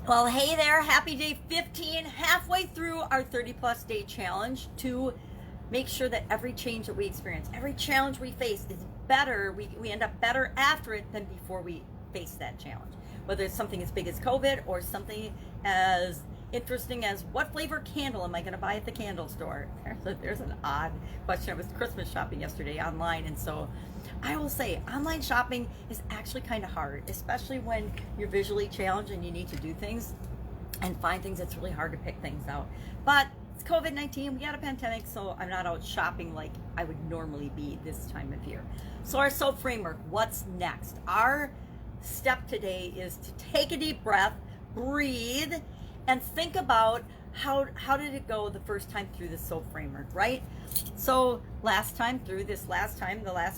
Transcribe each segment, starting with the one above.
Well, hey there, happy day 15, halfway through our 30 plus day challenge to make sure that every change that we experience, every challenge we face is better. We end up better after it than before we face that challenge. Whether it's something as big as COVID or something as interesting as what flavor candle am I going to buy at the candle store? There's an odd question. I was Christmas shopping yesterday online, and so I will say online shopping is actually kind of hard, especially when you're visually challenged and you need to do things and find things. It's really hard to pick things out. But it's COVID-19, we got a pandemic, so I'm not out shopping like I would normally be this time of year. So our SOAP framework, what's next? Our step today is to take a deep breath, breathe, and think about how did it go the first time through the SOAP framework, right? So the last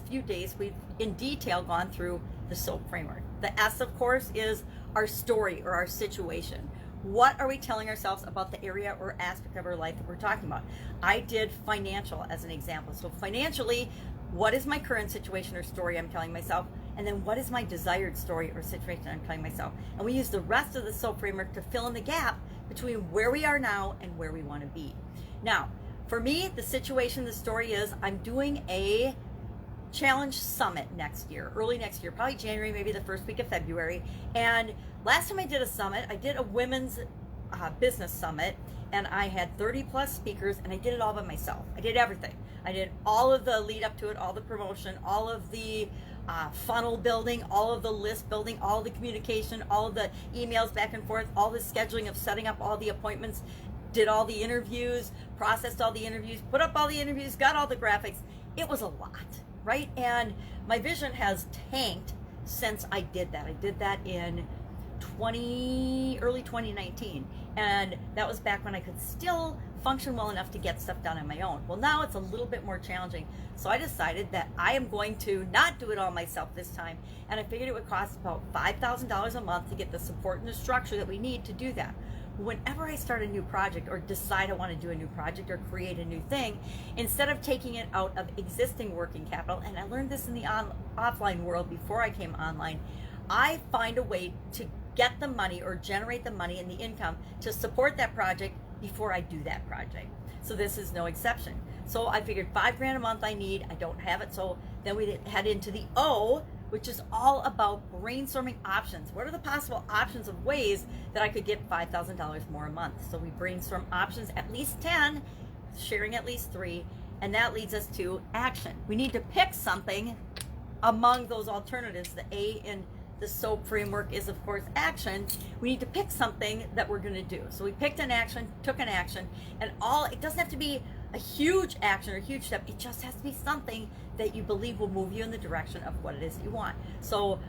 few days, we've in detail gone through the SOAP framework. The S, of course, is our story or our situation. What are we telling ourselves about the area or aspect of our life that we're talking about? I did financial as an example. So financially, what is my current situation or story I'm telling myself? And then what is my desired story or situation I'm telling myself? And we use the rest of the SOAP framework to fill in the gap between where we are now and where we want to be. Now, for me, the situation, the story is I'm doing a challenge summit next year, early next year, probably January, maybe the first week of February. And last time I did a summit, I did a women's business summit, and I had 30 plus speakers, and I did it all by myself. I did everything. I did all of the lead up to it, all the promotion, all of the funnel building, all of the list building, all the communication, all of the emails back and forth, all the scheduling of setting up all the appointments, did all the interviews, processed all the interviews, put up all the interviews, got all the graphics. It was a lot, right? And my vision has tanked since I did that. I did that in early 2019, and that was back when I could still function well enough to get stuff done on my own. Well, now it's a little bit more challenging, so I decided that I am going to not do it all myself this time, and I figured it would cost about $5,000 a month to get the support and the structure that we need to do that. Whenever I start a new project or decide I want to do a new project or create a new thing, instead of taking it out of existing working capital, and I learned this in the offline world before I came online, I find a way to get the money or generate the money and the income to support that project before I do that project. So this is no exception. So I figured $5,000 a month I need. I don't have it. So then we head into the O, which is all about brainstorming options. What are the possible options of ways that I could get $5,000 more a month? So we brainstorm options, at least 10, sharing at least 3, and that leads us to action. We need to pick something among those alternatives. The A in the SOAP framework is, of course, action. We need to pick something that we're going to do. So we picked an action, took an action, and it doesn't have to be a huge action or a huge step. It just has to be something that you believe will move you in the direction of what it is that you want. So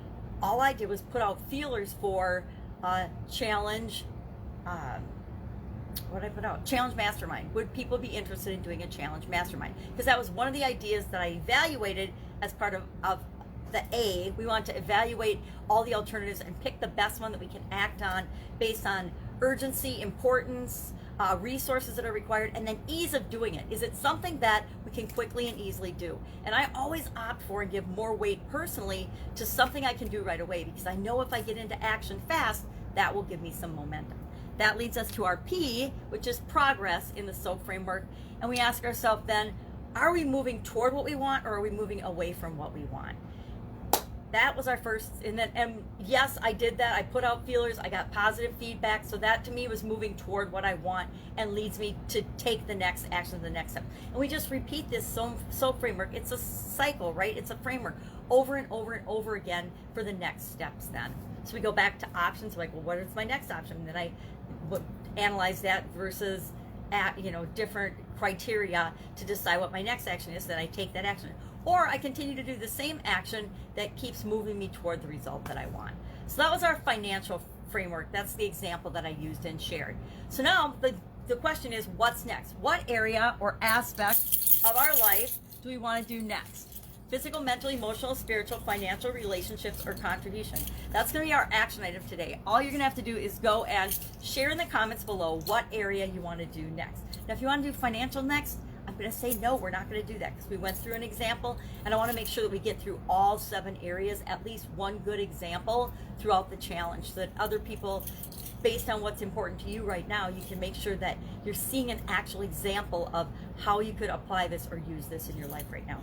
all I did was put out feelers for challenge. What did I put out? Challenge mastermind. Would people be interested in doing a challenge mastermind? Because that was one of the ideas that I evaluated as part of the A. We want to evaluate all the alternatives and pick the best one that we can act on based on urgency, importance, resources that are required, and then ease of doing it. Is it something that we can quickly and easily do? And I always opt for and give more weight personally to something I can do right away, because I know if I get into action fast, that will give me some momentum. That leads us to our P, which is progress in the SOAP framework. And we ask ourselves then, are we moving toward what we want, or are we moving away from what we want? That was our first, and yes, I did that. I put out feelers, I got positive feedback, so that to me was moving toward what I want and leads me to take the next action, the next step. And we just repeat this SOAP framework. It's a cycle, right? It's a framework over and over and over again for the next steps then. So we go back to options, like, well, what is my next option? And then I would analyze that versus different criteria to decide what my next action is. Then I take that action. Or I continue to do the same action that keeps moving me toward the result that I want. So that was our financial framework. That's the example that I used and shared. So now the question is, what's next? What area or aspect of our life do we want to do next? Physical, mental, emotional, spiritual, financial, relationships, or contribution. That's going to be our action item today. All you're going to have to do is go and share in the comments below what area you want to do next. Now, if you want to do financial next, I'm going to say no, we're not going to do that, because we went through an example, and I want to make sure that we get through all 7 areas, at least one good example throughout the challenge, so that other people based on what's important to you right now, you can make sure that you're seeing an actual example of how you could apply this or use this in your life right now.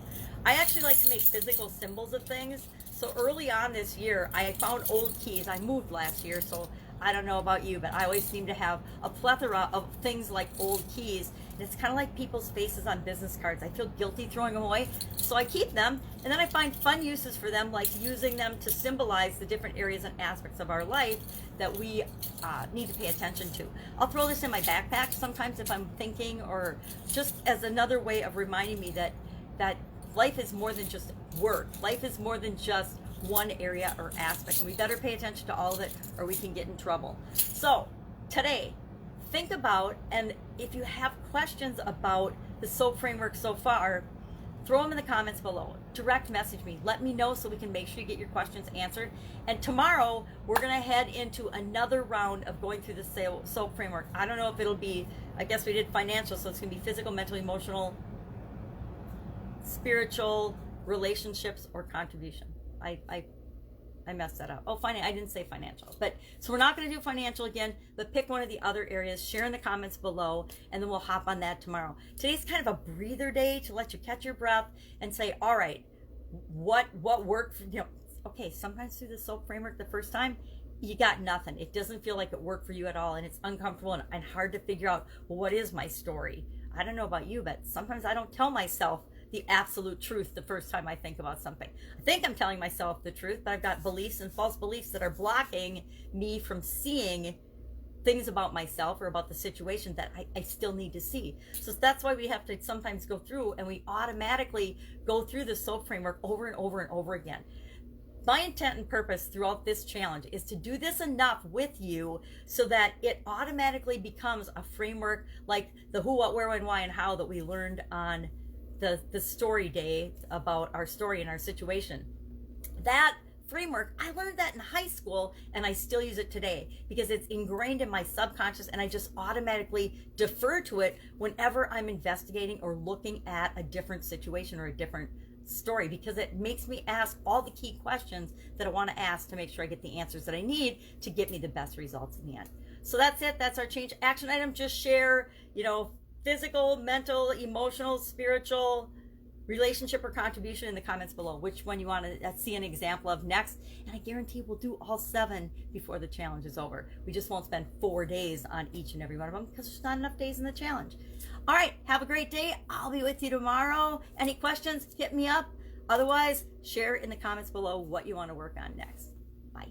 I actually like to make physical symbols of things. So early on this year, I found old keys. I moved last year, so I don't know about you, but I always seem to have a plethora of things like old keys. And it's kind of like people's faces on business cards. I feel guilty throwing them away, so I keep them. And then I find fun uses for them, like using them to symbolize the different areas and aspects of our life that we need to pay attention to. I'll throw this in my backpack sometimes if I'm thinking, or just as another way of reminding me that life is more than just work. Life is more than just one area or aspect, and we better pay attention to all of it or we can get in trouble. So today, think about, and if you have questions about the SOAP framework so far, throw them in the comments below. Direct message me. Let me know so we can make sure you get your questions answered. And tomorrow, we're going to head into another round of going through the SOAP framework. I don't know if it'll be, I guess we did financial, so it's going to be physical, mental, emotional, spiritual, relationships, or contribution. I messed that up. Oh, I didn't say financial. But so we're not going to do financial again, but pick one of the other areas, share in the comments below, and then we'll hop on that tomorrow. Today's kind of a breather day to let you catch your breath and say, all right, what worked for, okay, sometimes through the SOAP framework the first time, you got nothing. It doesn't feel like it worked for you at all, and it's uncomfortable and hard to figure out, well, what is my story? I don't know about you, but sometimes I don't tell myself the absolute truth the first time I think about something. I think I'm telling myself the truth, but I've got beliefs and false beliefs that are blocking me from seeing things about myself or about the situation that I still need to see. So that's why we have to sometimes go through, and we automatically go through the SOAP framework over and over and over again. My intent and purpose throughout this challenge is to do this enough with you so that it automatically becomes a framework like the who, what, where, when, why, and how that we learned on the story day about our story and our situation. That framework, I learned that in high school, and I still use it today because it's ingrained in my subconscious, and I just automatically defer to it whenever I'm investigating or looking at a different situation or a different story, because it makes me ask all the key questions that I want to ask to make sure I get the answers that I need to get me the best results in the end. So that's it. That's our change action item. Just share, physical, mental, emotional, spiritual, relationship, or contribution in the comments below. Which one you want to see an example of next. And I guarantee we'll do all 7 before the challenge is over. We just won't spend 4 days on each and every one of them because there's not enough days in the challenge. All right, have a great day. I'll be with you tomorrow. Any questions, hit me up. Otherwise, share in the comments below what you want to work on next. Bye.